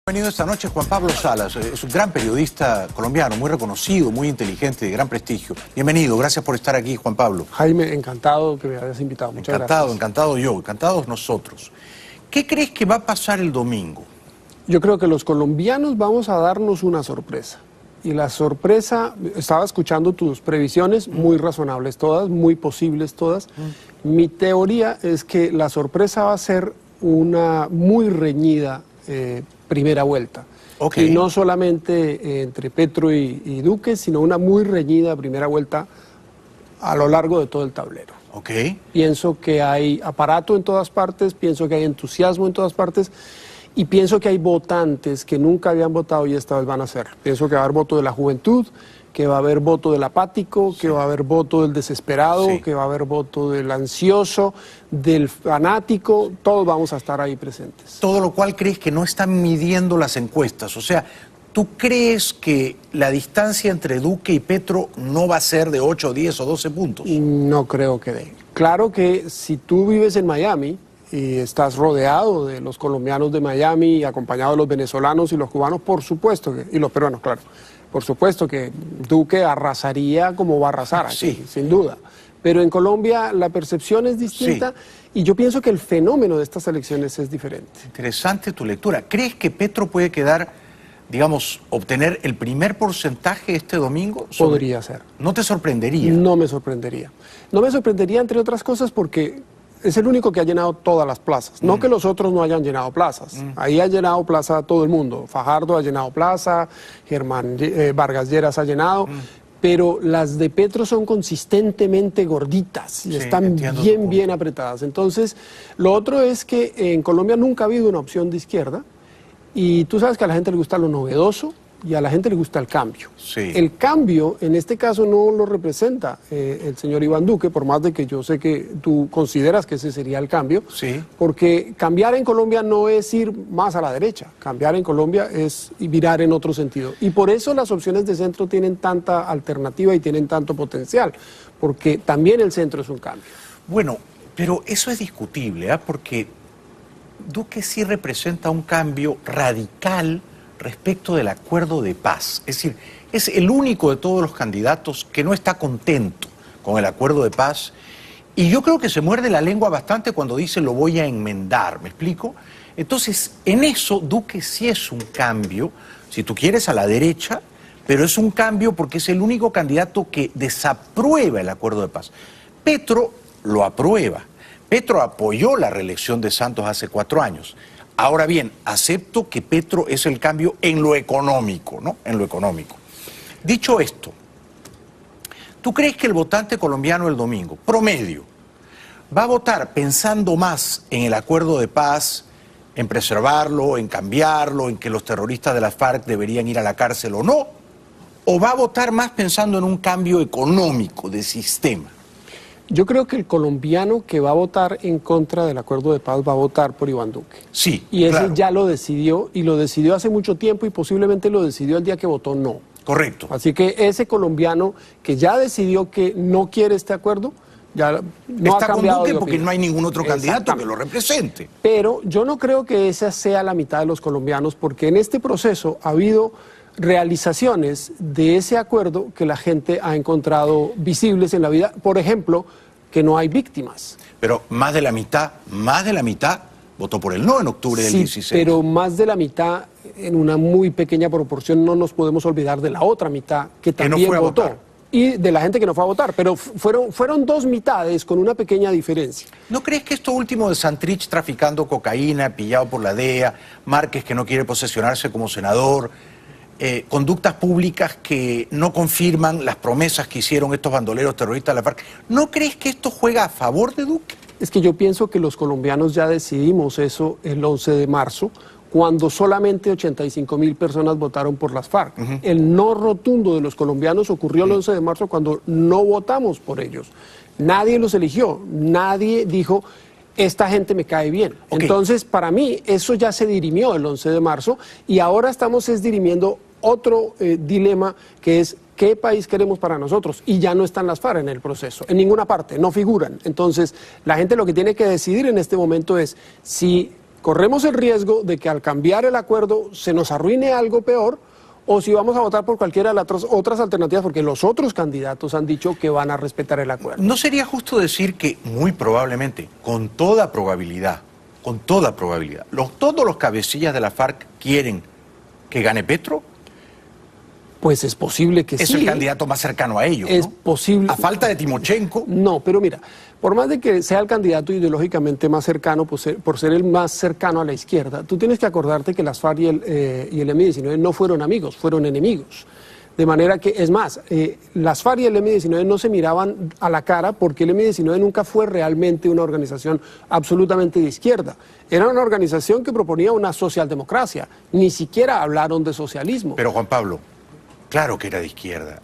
Bienvenido esta noche Juan Pablo Salas, es un gran periodista colombiano, muy reconocido, muy inteligente, de gran prestigio. Bienvenido, gracias por estar aquí, Juan Pablo. Jaime, encantado que me hayas invitado, muchas gracias. Encantado yo, encantados nosotros. ¿Qué crees que va a pasar el domingo? Yo creo que los colombianos vamos a darnos una sorpresa. Y la sorpresa, estaba escuchando tus previsiones, muy razonables todas, muy posibles todas. Mi teoría es que la sorpresa va a ser una muy reñida primera vuelta. Y no solamente entre Petro y Duque, sino una muy reñida primera vuelta a lo largo de todo el tablero. Pienso que hay aparato en todas partes, pienso que hay entusiasmo en todas partes y pienso que hay votantes que nunca habían votado y esta vez van a hacerlo. Pienso que va a haber voto de la juventud, que va a haber voto del apático, que va a haber voto del desesperado, que va a haber voto del ansioso, del fanático, todos vamos a estar ahí presentes. Todo lo cual crees que no están midiendo las encuestas, o sea, ¿tú crees que la distancia entre Duque y Petro no va a ser de 8, 10 o 12 puntos? No creo que dé. Claro que si tú vives en Miami y estás rodeado de los colombianos de Miami, acompañado de los venezolanos y los cubanos, por supuesto, y los peruanos, claro. Por supuesto que Duque arrasaría como va a arrasar aquí, sin duda. Pero en Colombia la percepción es distinta y yo pienso que el fenómeno de estas elecciones es diferente. Interesante tu lectura. ¿Crees que Petro puede quedar, digamos, obtener el primer porcentaje este domingo? Podría ser. ¿No te sorprendería? No me sorprendería. No me sorprendería, entre otras cosas, porque es el único que ha llenado todas las plazas. No que los otros no hayan llenado plazas. Ahí ha llenado plaza todo el mundo. Fajardo ha llenado plaza, Germán Vargas Lleras ha llenado, pero las de Petro son consistentemente gorditas y están bien apretadas. Entonces, lo otro es que en Colombia nunca ha habido una opción de izquierda y tú sabes que a la gente le gusta lo novedoso y a la gente le gusta el cambio. El cambio, en este caso, no lo representa el señor Iván Duque, por más de que yo sé que tú consideras que ese sería el cambio, porque cambiar en Colombia no es ir más a la derecha, cambiar en Colombia es virar en otro sentido. Y por eso las opciones de centro tienen tanta alternativa y tienen tanto potencial, porque también el centro es un cambio. Bueno, pero eso es discutible, porque Duque sí representa un cambio radical respecto del acuerdo de paz. Es decir, es el único de todos los candidatos que no está contento con el acuerdo de paz y yo creo que se muerde la lengua bastante cuando dice lo voy a enmendar, ¿me explico? Entonces, en eso Duque sí es un cambio, si tú quieres, a la derecha, pero es un cambio porque es el único candidato que desaprueba el acuerdo de paz. Petro lo aprueba. Petro apoyó la reelección de Santos hace 4 años. Ahora bien, acepto que Petro es el cambio en lo económico, ¿no? En lo económico. Dicho esto, ¿tú crees que el votante colombiano el domingo, promedio, va a votar pensando más en el acuerdo de paz, en preservarlo, en cambiarlo, en que los terroristas de las FARC deberían ir a la cárcel o no? ¿O va a votar más pensando en un cambio económico, de sistema? Yo creo que el colombiano que va a votar en contra del acuerdo de paz va a votar por Iván Duque. Y ese ya lo decidió, y lo decidió hace mucho tiempo y posiblemente lo decidió el día que votó no. Correcto. Así que ese colombiano que ya decidió que no quiere este acuerdo, ya no ha cambiado de opinión. Porque no hay ningún otro candidato que lo represente. Pero yo no creo que esa sea la mitad de los colombianos, porque en este proceso ha habido realizaciones de ese acuerdo que la gente ha encontrado visibles en la vida. Por ejemplo, que no hay víctimas. Pero más de la mitad votó por el no en octubre del 16. Pero más de la mitad, en una muy pequeña proporción, no nos podemos olvidar de la otra mitad que también votó. Y de la gente que no fue a votar, pero fueron 2 mitades con una pequeña diferencia. ¿No crees que esto último de Santrich traficando cocaína, pillado por la DEA, Márquez que no quiere posesionarse como senador, conductas públicas que no confirman las promesas que hicieron estos bandoleros terroristas de la FARC, ¿no crees que esto juega a favor de Duque? Es que yo pienso que los colombianos ya decidimos eso el 11 de marzo, cuando solamente 85.000 personas votaron por las FARC. El no rotundo de los colombianos ocurrió el 11 de marzo cuando no votamos por ellos. Nadie los eligió, nadie dijo, esta gente me cae bien. Entonces, para mí, eso ya se dirimió el 11 de marzo y ahora estamos dirimiendo otro dilema que es ¿qué país queremos para nosotros? Y ya no están las FARC en el proceso, en ninguna parte, no figuran. Entonces, la gente lo que tiene que decidir en este momento es si corremos el riesgo de que al cambiar el acuerdo se nos arruine algo peor, o si vamos a votar por cualquiera de las otras alternativas, porque los otros candidatos han dicho que van a respetar el acuerdo. ¿No sería justo decir que muy probablemente, con toda probabilidad, todos los cabecillas de la FARC quieren que gane Petro? Pues es posible que sí. Es el candidato más cercano a ellos, Es ¿no? posible. A falta de Timochenko. No, pero mira, por más de que sea el candidato ideológicamente más cercano, por ser el más cercano a la izquierda, tú tienes que acordarte que las FARC y el M-19 no fueron amigos, fueron enemigos. De manera que, es más, las FARC y el M-19 no se miraban a la cara porque el M-19 nunca fue realmente una organización absolutamente de izquierda. Era una organización que proponía una socialdemocracia. Ni siquiera hablaron de socialismo. Pero Juan Pablo, claro que era de izquierda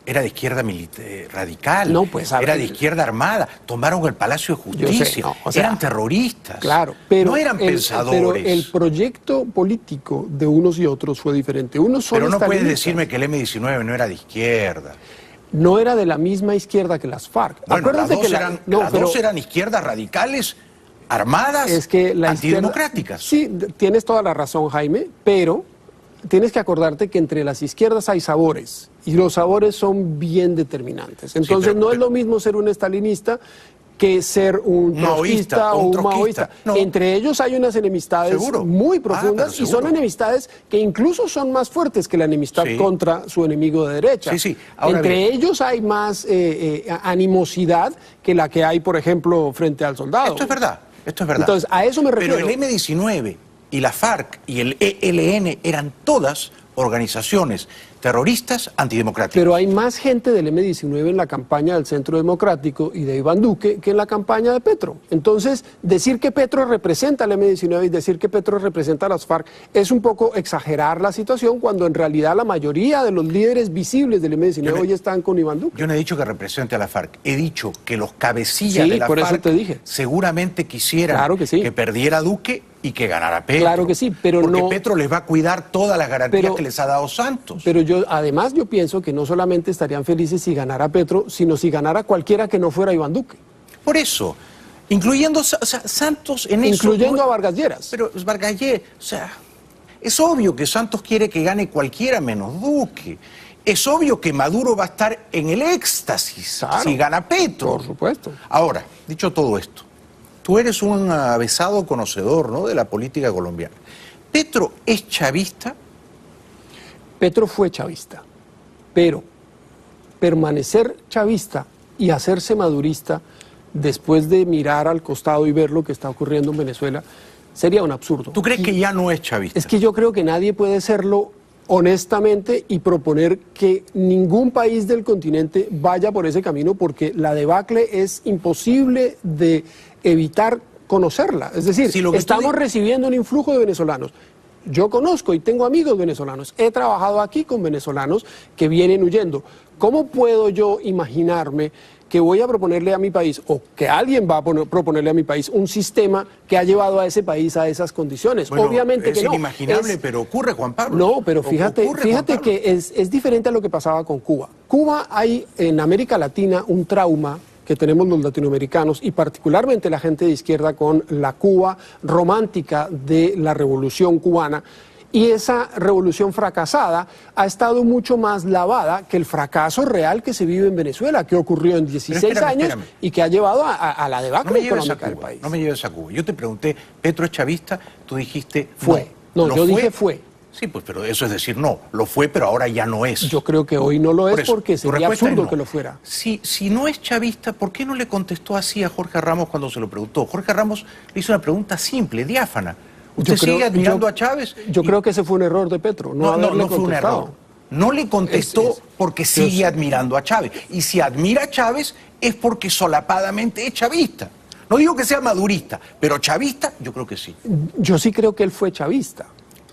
radical, no, pues, era de izquierda armada, tomaron el Palacio de Justicia, sé, no, o sea, eran terroristas, claro, pero no eran pensadores. Pero el proyecto político de unos y otros fue diferente. Unos son pero no puedes estalinistas. decirme que el M-19 no era de izquierda. No era de la misma izquierda que las FARC. Bueno, Acuérdate las dos eran izquierdas radicales, armadas, es que la antidemocráticas. Sí, tienes toda la razón, Jaime, pero tienes que acordarte que entre las izquierdas hay sabores, y los sabores son bien determinantes. Entonces no es lo mismo ser un estalinista que ser un trotskista o un maoísta. No. Entre ellos hay unas enemistades ¿Seguro? muy profundas y son enemistades que incluso son más fuertes que la enemistad contra su enemigo de derecha. Entre ellos hay más animosidad que la que hay, por ejemplo, frente al soldado. Esto es verdad. Entonces, a eso me refiero. Pero el M-19 y la FARC y el ELN eran todas organizaciones terroristas antidemocráticas. Pero hay más gente del M-19 en la campaña del Centro Democrático y de Iván Duque que en la campaña de Petro. Entonces, decir que Petro representa al M-19 y decir que Petro representa a las FARC es un poco exagerar la situación, cuando en realidad la mayoría de los líderes visibles del M-19 hoy están con Iván Duque. Yo no he dicho que represente a la FARC, he dicho que los cabecillas de la por FARC eso te dije. seguramente quisieran que perdiera Duque y que ganara Petro. Claro que sí, pero porque Petro les va a cuidar todas las garantías que les ha dado Santos. Pero además yo pienso que no solamente estarían felices si ganara Petro, sino si ganara cualquiera que no fuera Iván Duque. Por eso, incluyendo Santos en eso. Incluyendo a Vargas Lleras. Pero Vargas Lleras, o sea, es obvio que Santos quiere que gane cualquiera menos Duque. Es obvio que Maduro va a estar en el éxtasis si gana Petro. Por supuesto. Ahora, dicho todo esto, tú eres un avesado conocedor, ¿no?, de la política colombiana. ¿Petro es chavista? Petro fue chavista, pero permanecer chavista y hacerse madurista después de mirar al costado y ver lo que está ocurriendo en Venezuela sería un absurdo. ¿Tú crees que ya no es chavista? Es que yo creo que nadie puede serlo honestamente y proponer que ningún país del continente vaya por ese camino, porque la debacle es imposible de evitar conocerla. Es decir, estamos recibiendo un influjo de venezolanos. Yo conozco y tengo amigos venezolanos, he trabajado aquí con venezolanos que vienen huyendo. ¿Cómo puedo yo imaginarme que voy a proponerle a mi país, o que alguien va a proponerle a mi país, un sistema que ha llevado a ese país a esas condiciones? Bueno, obviamente que no. Es inimaginable, pero ocurre, Juan Pablo. No, pero fíjate que es diferente a lo que pasaba con Cuba. Cuba, hay en América Latina un trauma que tenemos los latinoamericanos y particularmente la gente de izquierda con la Cuba romántica de la Revolución cubana, y esa revolución fracasada ha estado mucho más lavada que el fracaso real que se vive en Venezuela, que ocurrió en 16 años y que ha llevado a la debacle económica del país. No me lleves a Cuba. Yo te pregunté, ¿Petro es chavista? Tú dijiste fue. No, yo dije fue. Sí, pues, pero eso es decir, no, lo fue, pero ahora ya no es. Yo creo que hoy no lo es, porque sería absurdo que lo fuera. Si no es chavista, ¿por qué no le contestó así a Jorge Ramos cuando se lo preguntó? Jorge Ramos le hizo una pregunta simple, diáfana. ¿Usted sigue admirando a Chávez? Yo creo que ese fue un error de Petro. No fue un error. No le contestó porque sigue admirando a Chávez. Y si admira a Chávez es porque solapadamente es chavista. No digo que sea madurista, pero chavista yo creo que sí. Yo sí creo que él fue chavista.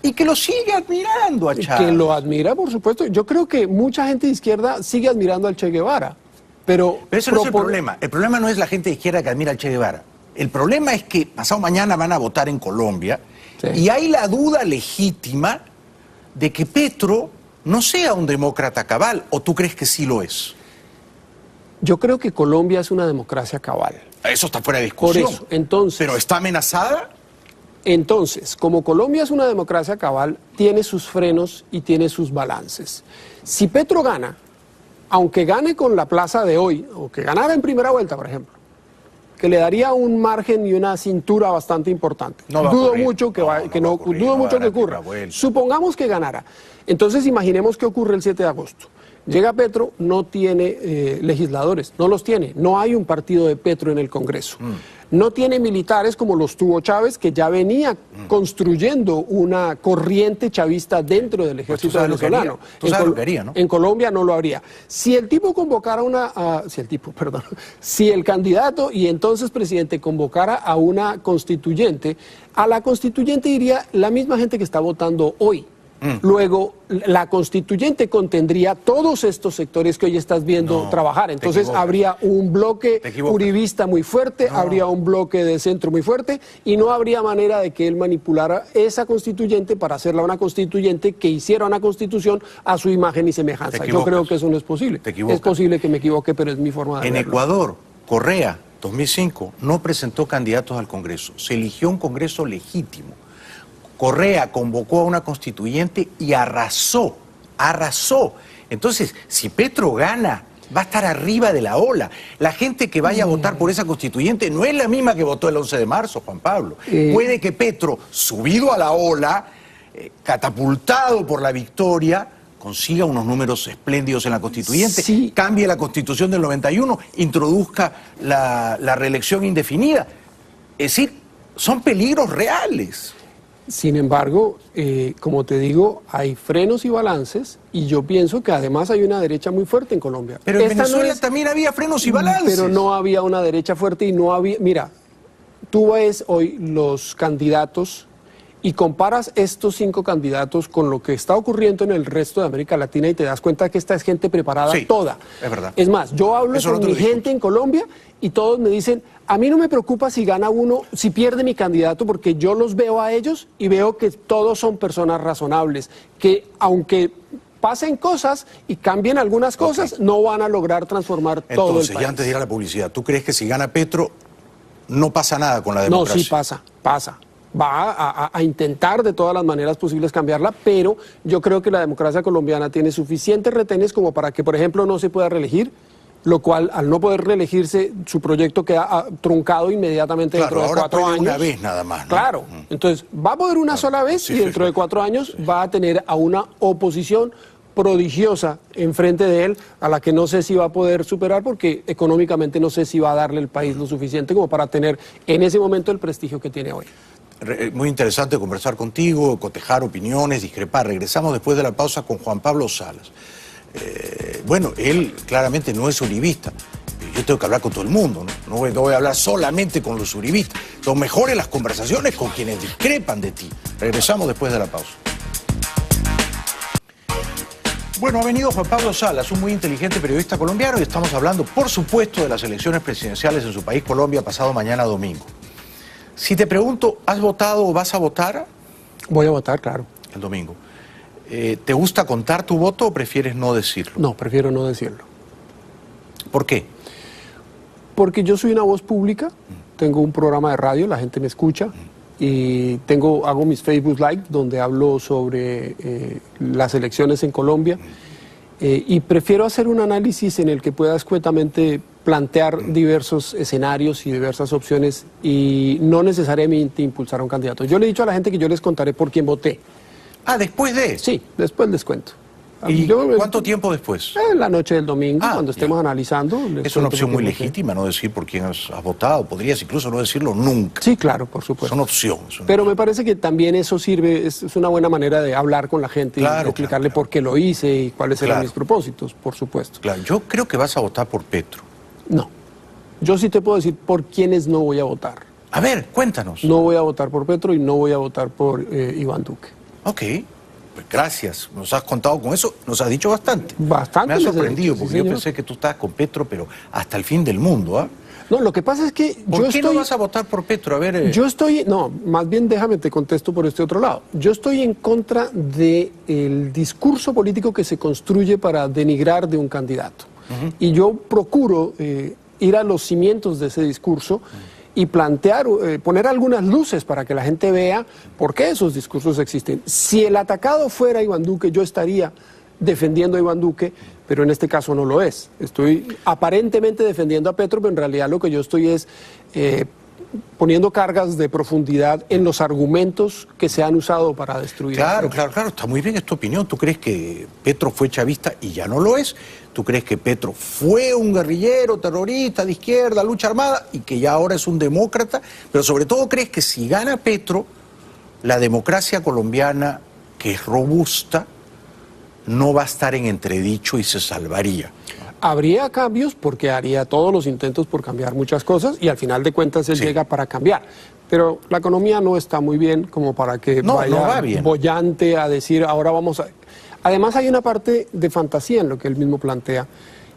Y que lo sigue admirando a Chávez. Que lo admira, por supuesto. Yo creo que mucha gente de izquierda sigue admirando al Che Guevara. Pero eso no es el problema. El problema no es la gente de izquierda que admira al Che Guevara. El problema es que pasado mañana van a votar en Colombia y hay la duda legítima de que Petro no sea un demócrata cabal. ¿O tú crees que sí lo es? Yo creo que Colombia es una democracia cabal. Eso está fuera de discusión. Por eso, entonces... ¿Pero está amenazada? Entonces, como Colombia es una democracia cabal, tiene sus frenos y tiene sus balances. Si Petro gana, aunque gane con la plaza de hoy, o que ganara en primera vuelta, por ejemplo, que le daría un margen y una cintura bastante importante. Dudo mucho que ocurra. Supongamos que ganara. Entonces imaginemos que ocurre el 7 de agosto. Llega Petro, no tiene legisladores, no los tiene. No hay un partido de Petro en el Congreso. No tiene militares como los tuvo Chávez, que ya venía construyendo una corriente chavista dentro del ejército venezolano. En Colombia no lo habría. Si el tipo convocara si el candidato y entonces presidente convocara a una constituyente, a la constituyente iría la misma gente que está votando hoy. Luego, la constituyente contendría todos estos sectores que hoy estás viendo trabajar. Entonces, habría un bloque uribista muy fuerte, habría un bloque de centro muy fuerte, y no habría manera de que él manipulara esa constituyente para hacerla una constituyente que hiciera una constitución a su imagen y semejanza. Yo creo que eso no es posible. Es posible que me equivoque, pero es mi forma de verlo. En Ecuador, Correa, 2005, no presentó candidatos al Congreso. Se eligió un Congreso legítimo. Correa convocó a una constituyente y arrasó. Entonces, si Petro gana, va a estar arriba de la ola. La gente que vaya a votar por esa constituyente no es la misma que votó el 11 de marzo, Juan Pablo. Puede que Petro, subido a la ola, catapultado por la victoria, consiga unos números espléndidos en la constituyente, cambie la constitución del 91, introduzca la reelección indefinida. Es decir, son peligros reales. Sin embargo, como te digo, hay frenos y balances, y yo pienso que además hay una derecha muy fuerte en Colombia. Pero en Venezuela también había frenos y balances. Pero no había una derecha fuerte y no había... Mira, tú ves hoy los candidatos y comparas estos 5 candidatos con lo que está ocurriendo en el resto de América Latina y te das cuenta que esta es gente preparada toda. Es verdad. Es más, yo hablo con mi gente en Colombia y todos me dicen, a mí no me preocupa si gana uno, si pierde mi candidato, porque yo los veo a ellos y veo que todos son personas razonables, que aunque pasen cosas y cambien algunas cosas, no van a lograr transformar todo el país. Entonces, ya antes de ir a la publicidad, ¿tú crees que si gana Petro no pasa nada con la democracia? No, sí pasa. Va a intentar de todas las maneras posibles cambiarla, pero yo creo que la democracia colombiana tiene suficientes retenes como para que, por ejemplo, no se pueda reelegir, lo cual, al no poder reelegirse, su proyecto queda truncado inmediatamente dentro de 4 años. Una vez nada más, ¿no? Claro, entonces va a poder una sola vez y dentro de 4 años va a tener a una oposición prodigiosa enfrente de él, a la que no sé si va a poder superar, porque económicamente no sé si va a darle al país lo suficiente como para tener en ese momento el prestigio que tiene hoy. Muy interesante conversar contigo, cotejar opiniones, discrepar. Regresamos después de la pausa con Juan Pablo Salas. Bueno, él claramente no es uribista. Yo tengo que hablar con todo el mundo, ¿no? No voy a hablar solamente con los uribistas. Son mejores las conversaciones con quienes discrepan de ti. Regresamos después de la pausa. Bueno, ha venido Juan Pablo Salas, un muy inteligente periodista colombiano, y estamos hablando, por supuesto, de las elecciones presidenciales en su país, Colombia, pasado mañana domingo. Si te pregunto, ¿has votado o vas a votar? Voy a votar, claro. El domingo. ¿Te gusta contar tu voto o prefieres no decirlo? No, prefiero no decirlo. ¿Por qué? Porque yo soy una voz pública, tengo un programa de radio, la gente me escucha, y hago mis Facebook Live donde hablo sobre las elecciones en Colombia, y prefiero hacer un análisis en el que pueda escuetamente plantear diversos escenarios y diversas opciones y no necesariamente impulsar a un candidato. Yo le he dicho a la gente que yo les contaré por quién voté. Ah, ¿después de? Sí, después les cuento. ¿Y cuánto tiempo después? En la noche del domingo, cuando estemos analizando. Es una opción muy legítima no decir por quién has votado. Podrías incluso no decirlo nunca. Sí, claro, por supuesto. Es una opción. Pero me parece que también eso sirve, es una buena manera de hablar con la gente y explicarle por qué lo hice y cuáles eran mis propósitos, por supuesto. Claro, yo creo que vas a votar por Petro. No. Yo sí te puedo decir por quiénes no voy a votar. A ver, cuéntanos. No voy a votar por Petro y no voy a votar por Iván Duque. Ok. Pues gracias, nos has contado con eso, nos has dicho bastante. Bastante. Me ha sorprendido, porque yo pensé que tú estabas con Petro, pero hasta el fin del mundo, ¿ah? No, lo que pasa es que ¿Por qué no vas a votar por Petro? A ver... No, más bien déjame te contesto por este otro lado. Yo estoy en contra del discurso político que se construye para denigrar de un candidato. Y yo procuro ir a los cimientos de ese discurso y plantear, poner algunas luces para que la gente vea por qué esos discursos existen. Si el atacado fuera Iván Duque, yo estaría defendiendo a Iván Duque, pero en este caso no lo es. Estoy aparentemente defendiendo a Petro, pero en realidad lo que yo estoy es poniendo cargas de profundidad en los argumentos que se han usado para destruir. Claro, está muy bien, es tu opinión. ¿Tú crees que Petro fue chavista y ya no lo es? ¿Tú crees que Petro fue un guerrillero, terrorista, de izquierda, lucha armada y que ya ahora es un demócrata? Pero sobre todo, ¿crees que si gana Petro, la democracia colombiana, que es robusta, no va a estar en entredicho y se salvaría? Habría cambios porque haría todos los intentos por cambiar muchas cosas y al final de cuentas él llega para cambiar. Pero la economía no está muy bien como para que vaya boyante a decir ahora vamos a... Además hay una parte de fantasía en lo que él mismo plantea,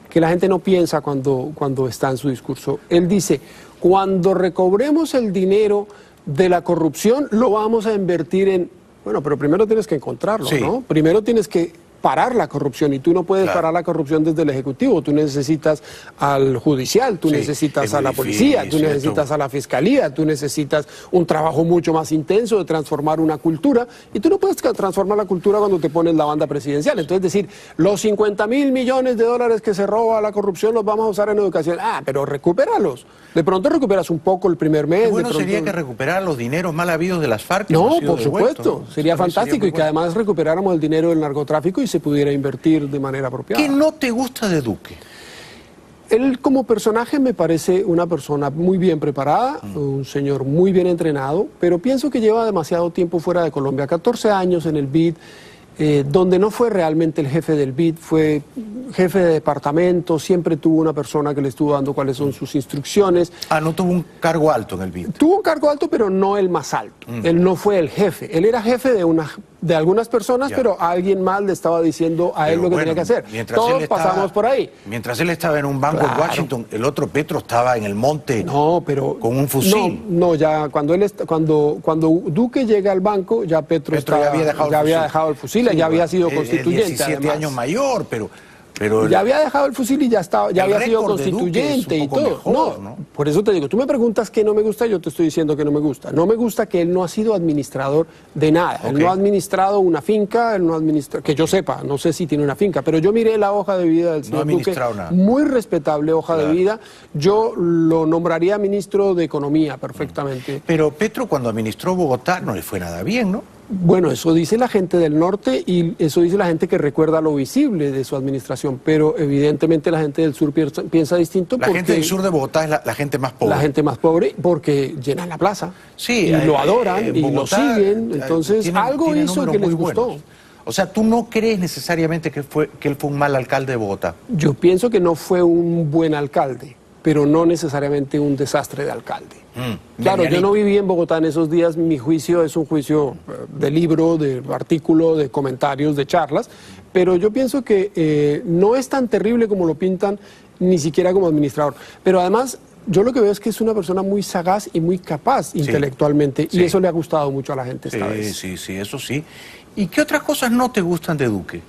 que la gente no piensa cuando está en su discurso. Él dice, cuando recobremos el dinero de la corrupción lo vamos a invertir en... Bueno, pero primero tienes que encontrarlo, ¿no? Primero tienes que parar la corrupción y tú no puedes parar la corrupción desde el Ejecutivo, tú necesitas al Judicial, tú necesitas a la Policía, tú necesitas a la Fiscalía, tú necesitas un trabajo mucho más intenso de transformar una cultura y tú no puedes transformar la cultura cuando te pones la banda presidencial. Entonces decir, los 50.000 millones de dólares que se roba la corrupción los vamos a usar en educación, pero recupéralos. De pronto recuperas un poco el primer mes. Bueno, sería que recuperar los dineros mal habidos de las FARC. No, por supuesto, sería fantástico y que además recuperáramos el dinero del narcotráfico y se pudiera invertir de manera apropiada. ¿Qué no te gusta de Duque? Él como personaje me parece una persona muy bien preparada, un señor muy bien entrenado, pero pienso que lleva demasiado tiempo fuera de Colombia, 14 años en el BID, donde no fue realmente el jefe del BID, fue jefe de departamento, siempre tuvo una persona que le estuvo dando cuáles son sus instrucciones. No tuvo un cargo alto en el BID. Tuvo un cargo alto, pero no el más alto. Él no fue el jefe. Él era jefe de algunas personas, pero alguien más le estaba diciendo a él lo que tenía que hacer. Todos pasamos por ahí. Mientras él estaba en un banco en Washington, el otro Petro estaba en el monte con un fusil. No, ya cuando Duque llega al banco, ya Petro ya había dejado el fusil. Ya había sido constituyente. 17 años mayor, pero ya había dejado el fusil y ya había sido constituyente y todo. Mejor, ¿no? Por eso te digo, tú me preguntas qué no me gusta, yo te estoy diciendo que no me gusta. No me gusta que él no ha sido administrador de nada. Él no ha administrado una finca, él no ha administrado, que yo sepa, no sé si tiene una finca, pero yo miré la hoja de vida del señor Duque, muy respetable hoja de vida. Yo lo nombraría ministro de Economía perfectamente. Pero Petro cuando administró Bogotá no le fue nada bien, ¿no? Bueno, eso dice la gente del norte y eso dice la gente que recuerda lo visible de su administración, pero evidentemente la gente del sur piensa distinto. La gente del sur de Bogotá es la gente más pobre. La gente más pobre porque llenan la plaza y lo adoran y Bogotá, lo siguen, entonces algo hizo que les gustó. O sea, ¿tú no crees necesariamente que él fue un mal alcalde de Bogotá? Yo pienso que no fue un buen alcalde, pero no necesariamente un desastre de alcalde. Claro, yo no viví en Bogotá en esos días, mi juicio es un juicio de libro, de artículo, de comentarios, de charlas, pero yo pienso que no es tan terrible como lo pintan, ni siquiera como administrador. Pero además, yo lo que veo es que es una persona muy sagaz y muy capaz intelectualmente, y eso le ha gustado mucho a la gente esta vez. Sí, eso sí. ¿Y qué otras cosas no te gustan de Duque?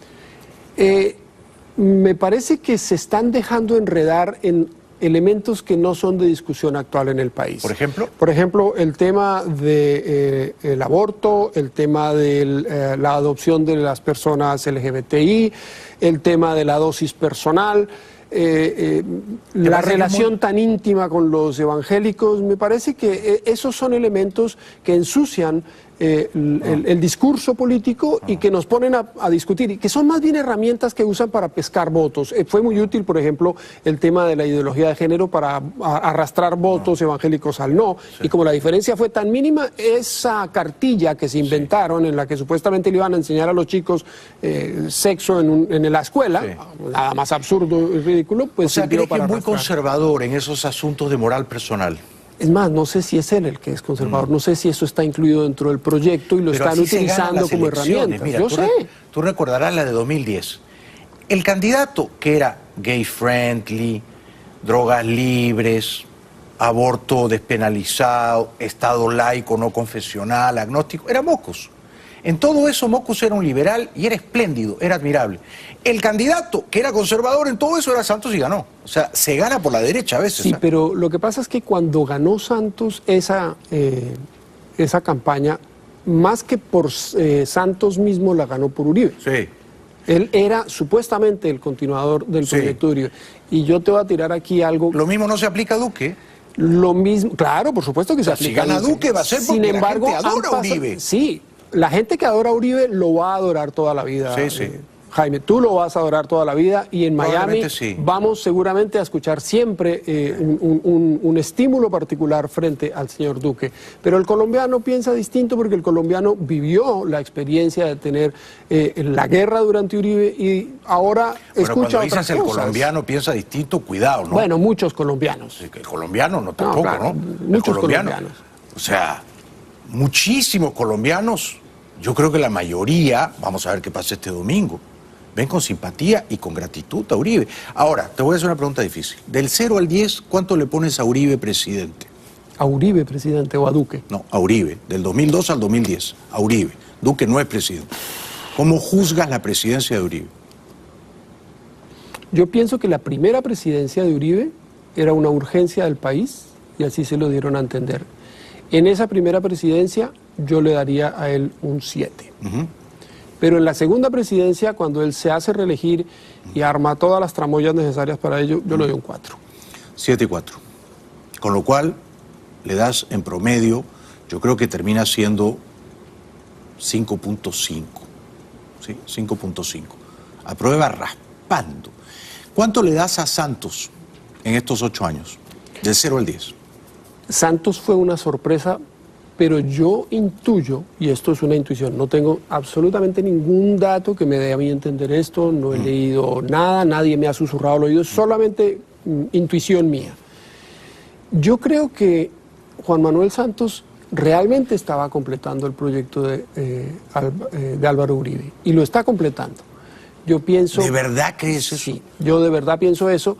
Me parece que se están dejando enredar en elementos que no son de discusión actual en el país. ¿Por ejemplo? Por ejemplo, el tema del aborto, el tema de la adopción de las personas LGBTI, el tema de la dosis personal, la relación tan íntima con los evangélicos. Me parece que esos son elementos que ensucian el discurso político y que nos ponen a discutir, y que son más bien herramientas que usan para pescar votos. Fue muy útil, por ejemplo, el tema de la ideología de género para arrastrar votos evangélicos al no, y como la diferencia fue tan mínima, esa cartilla que se inventaron en la que supuestamente le iban a enseñar a los chicos sexo en la escuela, nada más absurdo y ridículo, pues sirvió para arrastrar. Es muy conservador en esos asuntos de moral personal. Es más, no sé si es él el que es conservador, no sé si eso está incluido dentro del proyecto y lo están utilizando como herramienta. Mira, tú recordarás la de 2010. El candidato que era gay friendly, drogas libres, aborto despenalizado, Estado laico, no confesional, agnóstico, era Mocos. En todo eso Mockus era un liberal y era espléndido, era admirable. El candidato, que era conservador en todo eso, era Santos y ganó. O sea, se gana por la derecha a veces. Sí, pero lo que pasa es que cuando ganó Santos esa campaña, más que por Santos mismo, la ganó por Uribe. Sí. Él era supuestamente el continuador del proyecto de Uribe. Y yo te voy a tirar aquí algo. Lo mismo no se aplica a Duque. Lo mismo, claro, por supuesto que se aplica. Si gana Duque va a ser porque la gente adora a Uribe. Sí, la gente que adora a Uribe lo va a adorar toda la vida. Sí. Jaime, tú lo vas a adorar toda la vida y en Miami sí. Vamos seguramente a escuchar siempre un estímulo particular frente al señor Duque. Pero el colombiano piensa distinto porque el colombiano vivió la experiencia de tener la guerra durante Uribe y ahora escucha otras cosas. El colombiano piensa distinto, cuidado, ¿no? Bueno, muchos colombianos. El colombiano no tampoco, claro, ¿no? Muchos colombianos. O sea, muchísimos colombianos, yo creo que la mayoría, vamos a ver qué pasa este domingo, ven con simpatía y con gratitud a Uribe. Ahora, te voy a hacer una pregunta difícil. Del 0 al 10, ¿cuánto le pones a Uribe presidente? ¿A Uribe presidente o a Duque? No, a Uribe, del 2002 al 2010, a Uribe. Duque no es presidente. ¿Cómo juzgas la presidencia de Uribe? Yo pienso que la primera presidencia de Uribe era una urgencia del país y así se lo dieron a entender. En esa primera presidencia yo le daría a él un 7. Pero en la segunda presidencia, cuando él se hace reelegir y arma todas las tramoyas necesarias para ello, yo le doy un 4. 7 y 4. Con lo cual, le das en promedio, yo creo que termina siendo 5.5. ¿Sí? 5.5. Aprueba raspando. ¿Cuánto le das a Santos en estos 8 años? Del 0 al 10. Santos fue una sorpresa, pero yo intuyo, y esto es una intuición, no tengo absolutamente ningún dato que me dé a mí entender esto, no he leído nada, nadie me ha susurrado al oído, es solamente intuición mía. Yo creo que Juan Manuel Santos realmente estaba completando el proyecto de Álvaro Uribe, y lo está completando. Yo pienso... ¿De verdad crees eso? Sí, yo de verdad pienso eso,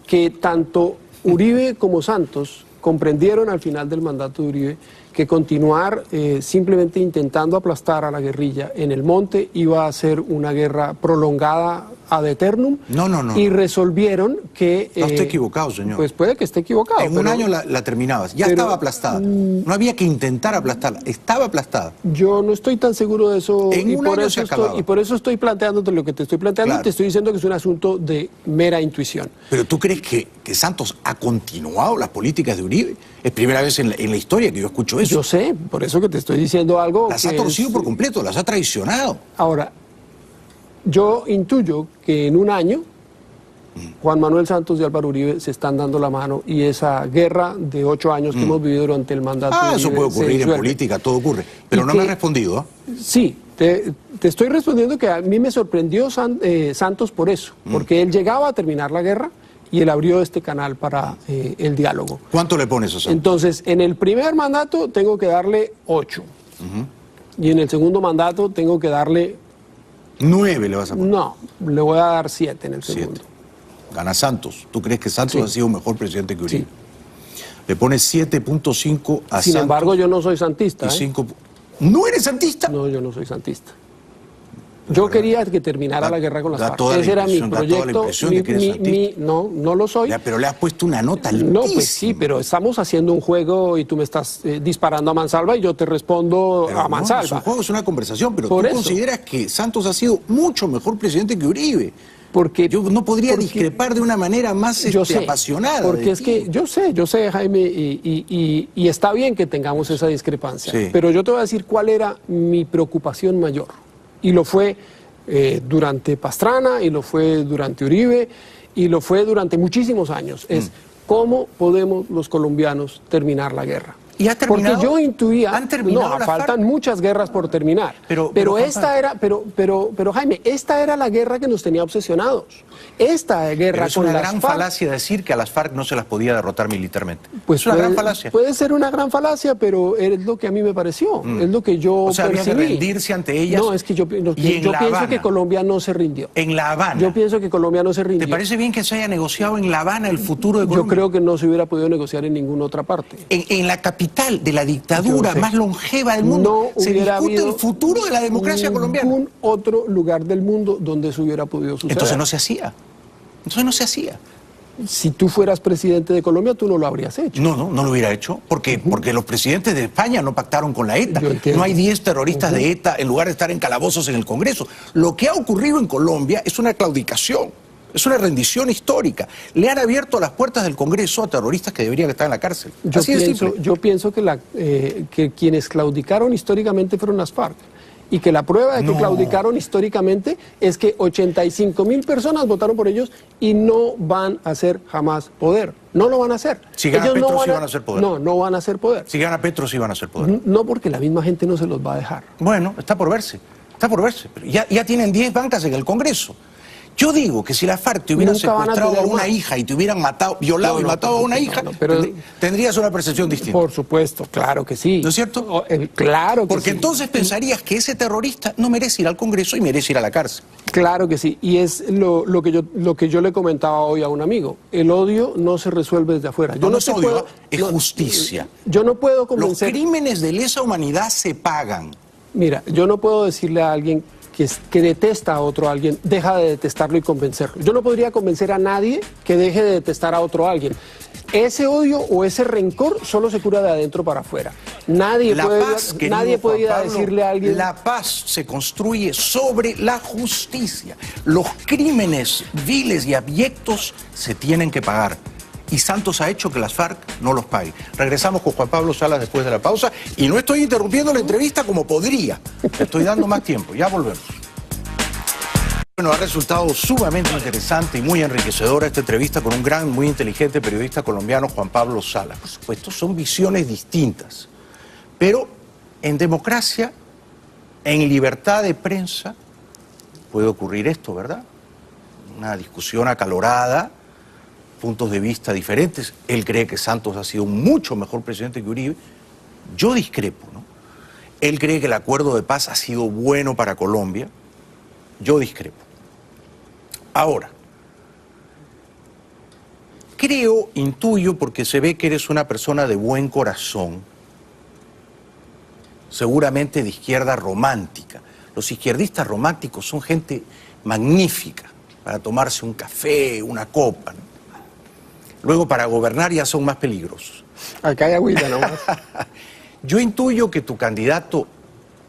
que tanto Uribe como Santos comprendieron al final del mandato de Uribe que continuar simplemente intentando aplastar a la guerrilla en el monte iba a ser una guerra prolongada ad eternum. No. Y resolvieron que... No, estoy equivocado, señor. Pues puede que esté equivocado. En un año la terminabas. Ya estaba aplastada. No había que intentar aplastarla. Estaba aplastada. Yo no estoy tan seguro de eso. En un año se acababa. Y por eso estoy planteándote lo que te estoy planteando. Claro. Y te estoy diciendo que es un asunto de mera intuición. ¿Pero tú crees que Santos ha continuado las políticas de Uribe? Es primera vez en la historia que yo escucho eso. Yo sé, por eso que te estoy diciendo algo. Las ha torcido por completo, las ha traicionado. Ahora, yo intuyo que en un año Juan Manuel Santos y Álvaro Uribe se están dando la mano y esa guerra de 8 años que hemos vivido durante el mandato de Uribe eso puede ocurrir en política, todo ocurre. Pero no me has respondido. Sí, te estoy respondiendo que a mí me sorprendió Santos por eso, porque él llegaba a terminar la guerra y él abrió este canal para el diálogo. ¿Cuánto le pones a Santos? Entonces, en el primer mandato tengo que darle 8. Y en el segundo mandato tengo que darle... 9 le vas a poner. No, le voy a dar 7 en el segundo. 7. Gana Santos. ¿Tú crees que Santos ha sido mejor presidente que Uribe? Sí. Le pones 7.5 a Santos. Sin embargo, yo no soy santista. Y 5... ¿No eres santista? No, yo no soy santista. Yo quería que terminara la guerra con las FARC. Ese era mi proyecto. No lo soy. Ya, pero le has puesto una nota altísima. No, pues sí, pero estamos haciendo un juego y tú me estás disparando a mansalva y yo te respondo a mansalva. No, es un juego, es una conversación, pero tú consideras que Santos ha sido mucho mejor presidente que Uribe. Porque yo no podría discrepar de una manera más apasionada. Porque es que yo sé, Jaime, y está bien que tengamos esa discrepancia. Sí. Pero yo te voy a decir cuál era mi preocupación mayor. Y lo fue durante Pastrana, y lo fue durante Uribe, y lo fue durante muchísimos años. Es cómo podemos los colombianos terminar la guerra. ¿Y ha terminado? Porque yo intuía, ¿Han terminado no, faltan muchas guerras por terminar. Pero esta era, pero Jaime, esta era la guerra que nos tenía obsesionados. Esta guerra con las FARC. Es una gran falacia decir que a las FARC no se las podía derrotar militarmente. Pues es una gran falacia. Puede ser una gran falacia, pero es lo que a mí me pareció, es lo que yo percibí. Había que rendirse ante ellas. No, es que yo pienso que Colombia no se rindió. En La Habana. Yo pienso que Colombia no se rindió. ¿Te parece bien que se haya negociado en La Habana el futuro de Colombia? Yo creo que no se hubiera podido negociar en ninguna otra parte. En la capital capital de la dictadura más longeva del mundo. No se hubiera discute habido el futuro de la democracia colombiana. ningún otro lugar del mundo donde eso hubiera podido suceder. Entonces no se hacía. Entonces no se hacía. Si tú fueras presidente de Colombia, tú no lo habrías hecho. No lo hubiera hecho. Porque los presidentes de España no pactaron con la ETA. Yo entiendo. No hay 10 terroristas de ETA en lugar de estar en calabozos en el Congreso. Lo que ha ocurrido en Colombia es una claudicación, es una rendición histórica. Le han abierto las puertas del Congreso a terroristas que deberían estar en la cárcel. Yo pienso que quienes claudicaron históricamente fueron las FARC. Y que la prueba de que claudicaron históricamente es que 85.000 personas votaron por ellos y no van a ser jamás poder. No lo van a hacer. Si gana ellos Petro, sí van a ser poder. No van a ser poder. Si gana Petro, sí van a ser poder. No, porque la misma gente no se los va a dejar. Bueno, está por verse. Está por verse. Pero ya tienen 10 bancas en el Congreso. Yo digo que si la FARC te hubieran secuestrado a una hija y te hubieran violado y matado a una hija, tendrías una percepción distinta. Por supuesto, claro que sí. ¿No es cierto? Claro que sí. Porque entonces pensarías que ese terrorista no merece ir al Congreso y merece ir a la cárcel. Claro que sí. Y es lo que yo le comentaba hoy a un amigo. El odio no se resuelve desde afuera. No es odio, es justicia. Yo no puedo convencer... Los crímenes de lesa humanidad se pagan. Mira, yo no puedo decirle a alguien que detesta a otro alguien, deja de detestarlo y convencerlo. Yo no podría convencer a nadie que deje de detestar a otro alguien. Ese odio o ese rencor solo se cura de adentro para afuera. Nadie puede ir a decirle a alguien... La paz se construye sobre la justicia. Los crímenes viles y abyectos se tienen que pagar. Y Santos ha hecho que las FARC no los pague. Regresamos con Juan Pablo Salas después de la pausa. Y no estoy interrumpiendo la entrevista como podría. Estoy dando más tiempo. Ya volvemos. Bueno, ha resultado sumamente interesante y muy enriquecedora esta entrevista con un gran, muy inteligente periodista colombiano, Juan Pablo Salas. Por supuesto, son visiones distintas. Pero en democracia, en libertad de prensa, puede ocurrir esto, ¿verdad? Una discusión acalorada, puntos de vista diferentes. Él cree que Santos ha sido un mucho mejor presidente que Uribe. Yo discrepo, ¿no? Él cree que el acuerdo de paz ha sido bueno para Colombia. Yo discrepo. Ahora, intuyo, porque se ve que eres una persona de buen corazón, seguramente de izquierda romántica. Los izquierdistas románticos son gente magnífica para tomarse un café, una copa, ¿no? Luego, para gobernar ya son más peligrosos. Acá hay agüita nomás. Yo intuyo que tu candidato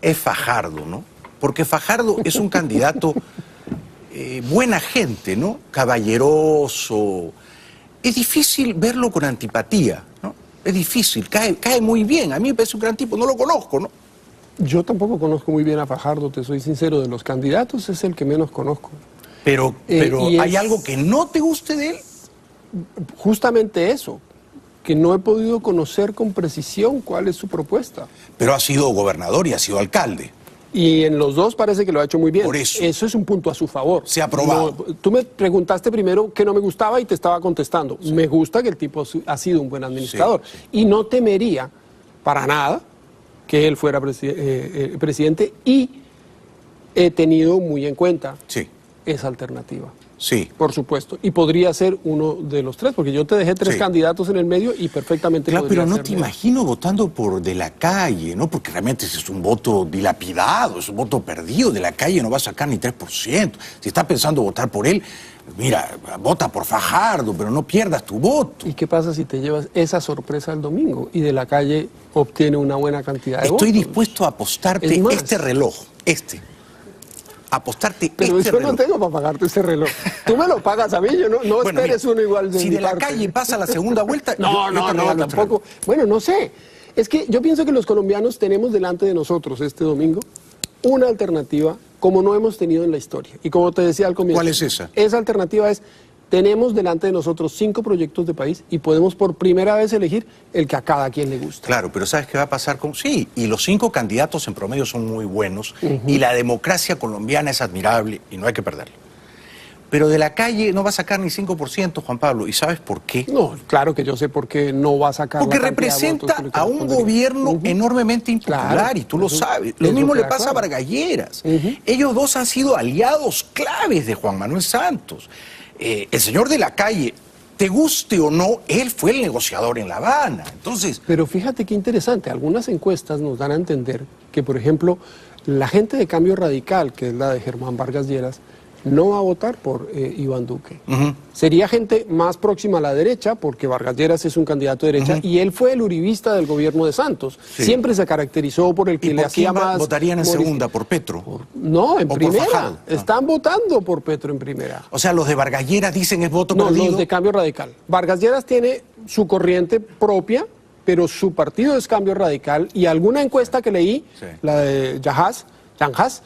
es Fajardo, ¿no? Porque Fajardo es un candidato buena gente, ¿no? Caballeroso. Es difícil verlo con antipatía, ¿no? Es difícil, cae muy bien. A mí me parece un gran tipo, no lo conozco, ¿no? Yo tampoco conozco muy bien a Fajardo, te soy sincero. De los candidatos es el que menos conozco. Pero ¿hay algo que no te guste de él? Justamente eso, que no he podido conocer con precisión cuál es su propuesta. Pero ha sido gobernador y ha sido alcalde. Y en los dos parece que lo ha hecho muy bien. Por eso. Eso es un punto a su favor. Se ha aprobado. Tú me preguntaste primero qué no me gustaba y te estaba contestando. Sí. Me gusta que el tipo ha sido un buen administrador. Sí, sí. Y no temería para nada que él fuera presidente, y he tenido muy en cuenta esa alternativa. Sí. Por supuesto. Y podría ser uno de los tres, porque yo te dejé tres candidatos en el medio y perfectamente podría ser. Pero no te bien. imagino votando por De la Calle, ¿no? Porque realmente ese es un voto dilapidado, es un voto perdido. De la Calle no va a sacar ni 3%. Si estás pensando votar por él, mira, vota por Fajardo, pero no pierdas tu voto. ¿Y qué pasa si te llevas esa sorpresa el domingo y De la Calle obtiene una buena cantidad de votos? Estoy dispuesto a apostarte este reloj, apostarte pero este yo reloj. No tengo para pagarte ese reloj. Tú me lo pagas a mí, yo no bueno, esperes mira, uno igual de si De la Calle pasa la segunda vuelta, no, tampoco. Bueno, no sé. Es que yo pienso que los colombianos tenemos delante de nosotros este domingo una alternativa como no hemos tenido en la historia. Y como te decía al comienzo. ¿Cuál es esa? Esa alternativa es: tenemos delante de nosotros 5 proyectos de país y podemos por primera vez elegir el que a cada quien le gusta. Claro, pero ¿sabes qué va a pasar con...? Sí, y los 5 candidatos en promedio son muy buenos, y la democracia colombiana es admirable y no hay que perderla. Pero De la Calle no va a sacar ni 5%, Juan Pablo, ¿y sabes por qué? No, claro que yo sé por qué no va a sacar. Porque representa a un gobierno enormemente impopular, claro, y tú lo sabes. Lo mismo le pasa a Vargalleras. Ellos dos han sido aliados claves de Juan Manuel Santos. El señor De la Calle te guste o no, él fue el negociador en La Habana. Entonces, Pero fíjate qué interesante, algunas encuestas nos dan a entender que, por ejemplo, la gente de Cambio Radical, que es la de Germán Vargas Lleras, no va a votar por Iván Duque. Sería gente más próxima a la derecha, porque Vargas Lleras es un candidato de derecha, y él fue el uribista del gobierno de Santos. Sí. Siempre se caracterizó por el que ¿y le por hacía quién más... votarían en segunda? ¿Por Petro? No, en ¿O por primera. Fajardo? Están votando por Petro en primera. O sea, los de Vargas Lleras dicen es voto No, perdido. los de Cambio Radical. Vargas Lleras tiene su corriente propia, pero su partido es Cambio Radical, y alguna encuesta que leí, Sí. la de Yanjas,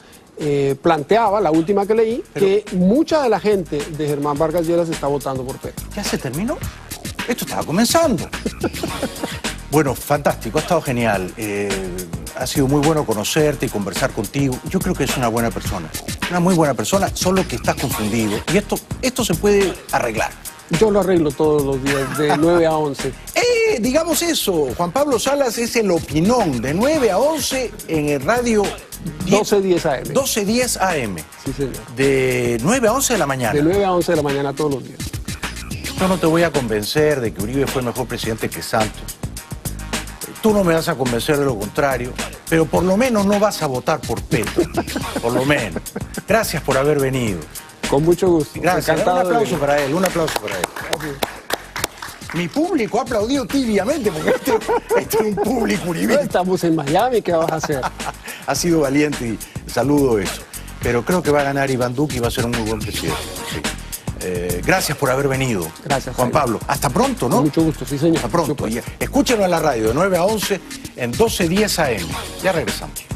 planteaba, la última que leí, que mucha de la gente de Germán Vargas Lleras está votando por Petro. ¿Ya se terminó? Esto estaba comenzando. Bueno, fantástico, ha estado genial. Ha sido muy bueno conocerte y conversar contigo. Yo creo que es una buena persona, una muy buena persona, solo que estás confundido. Y esto se puede arreglar. Yo lo arreglo todos los días, de 9 a 11. Digamos eso, Juan Pablo Salas es el opinón, de 9 a 11 en el radio 12:10 AM. 12:10 AM. Sí, señor. De 9 a 11 de la mañana. De 9 a 11 de la mañana todos los días. Yo no te voy a convencer de que Uribe fue mejor presidente que Santos. Tú no me vas a convencer de lo contrario, pero por lo menos no vas a votar por Petro. Por lo menos. Gracias por haber venido. Con mucho gusto. Gracias. Encantado Un de aplauso venir. para él, un aplauso para él. Mi público ha aplaudido tibiamente porque este es un público No uribista. estamos en Miami, ¿qué vas a hacer? Ha sido valiente y saludo eso. Pero creo que va a ganar Iván Duque y va a ser un muy buen presidente. Sí. Gracias por haber venido. Gracias, Juan Jaime. Pablo. Hasta pronto, ¿no? Con mucho gusto, sí, señor. Hasta pronto. Supuesto. Y escúchenlo en la radio de 9 a 11 en 12:10 AM. Ya regresamos.